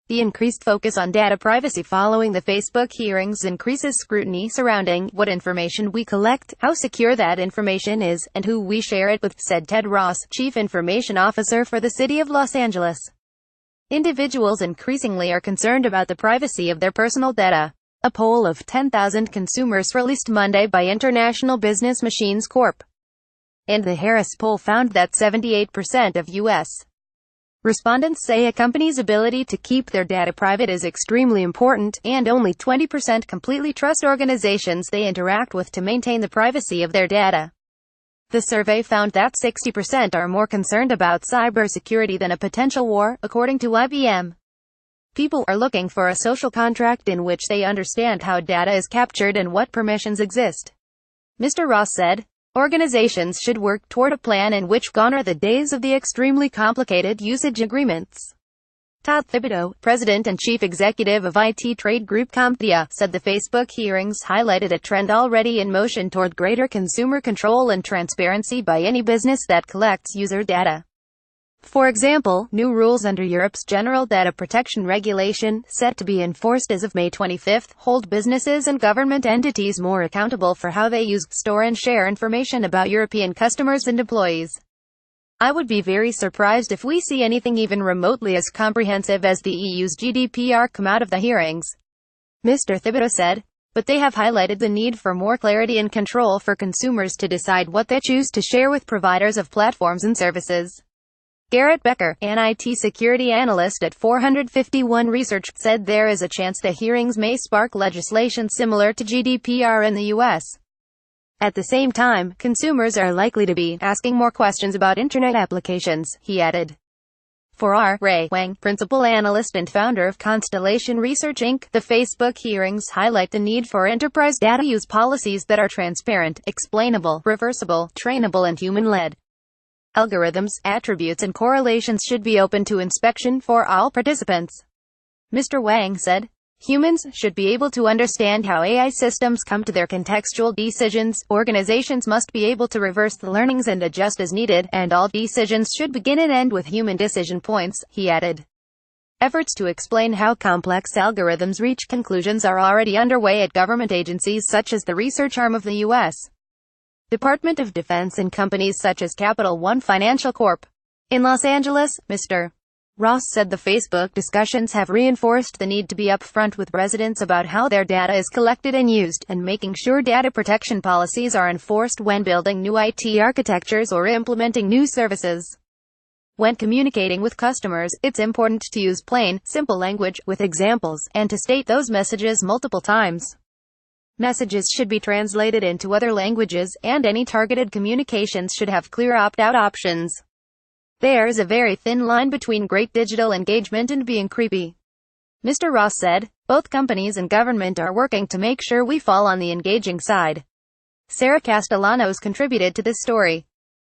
The increased focus on data privacy following the Facebook hearings increases scrutiny surrounding what information we collect, how secure that information is, and who we share it with, said Ted Ross, Chief Information Officer for the City of Los Angeles. Individuals increasingly are concerned about the privacy of their personal data. A poll of 10,000 consumers released Monday by International Business Machines Corp. and the Harris poll found that 78% of U.S. respondents say a company's ability to keep their data private is extremely important, and only 20% completely trust organizations they interact with to maintain the privacy of their data. The survey found that 60% are more concerned about cybersecurity than a potential war, according to IBM. People are looking for a social contract in which they understand how data is captured and what permissions exist. Mr. Ross said, organizations should work toward a plan in which gone are the days of the extremely complicated usage agreements. Todd Thibodeau, president and chief executive of IT trade group CompTIA, said the Facebook hearings highlighted a trend already in motion toward greater consumer control and transparency by any business that collects user data. For example, new rules under Europe's General Data Protection Regulation, set to be enforced as of May 25, hold businesses and government entities more accountable for how they use, store and share information about European customers and employees. I would be very surprised if we see anything even remotely as comprehensive as the EU's GDPR come out of the hearings, Mr. Thibodeau said, but they have highlighted the need for more clarity and control for consumers to decide what they choose to share with providers of platforms and services. Garrett Becker, an IT security analyst at 451 Research, said there is a chance the hearings may spark legislation similar to GDPR in the U.S. At the same time, consumers are likely to be asking more questions about Internet applications, he added. For R. Ray Wang, principal analyst and founder of Constellation Research Inc., the Facebook hearings highlight the need for enterprise data use policies that are transparent, explainable, reversible, trainable and human-led. Algorithms, attributes and correlations should be open to inspection for all participants. Mr. Wang said, humans should be able to understand how AI systems come to their contextual decisions, organizations must be able to reverse the learnings and adjust as needed, and all decisions should begin and end with human decision points, he added. Efforts to explain how complex algorithms reach conclusions are already underway at government agencies such as the research arm of the U.S. Department of Defense and companies such as Capital One Financial Corp. In Los Angeles, Mr. Ross said the Facebook discussions have reinforced the need to be upfront with residents about how their data is collected and used, and making sure data protection policies are enforced when building new IT architectures or implementing new services. When communicating with customers, it's important to use plain, simple language, with examples, and to state those messages multiple times. Messages should be translated into other languages, and any targeted communications should have clear opt-out options. There is a very thin line between great digital engagement and being creepy. Mr. Ross said, both companies and government are working to make sure we fall on the engaging side. Sarah Castellanos contributed to this story.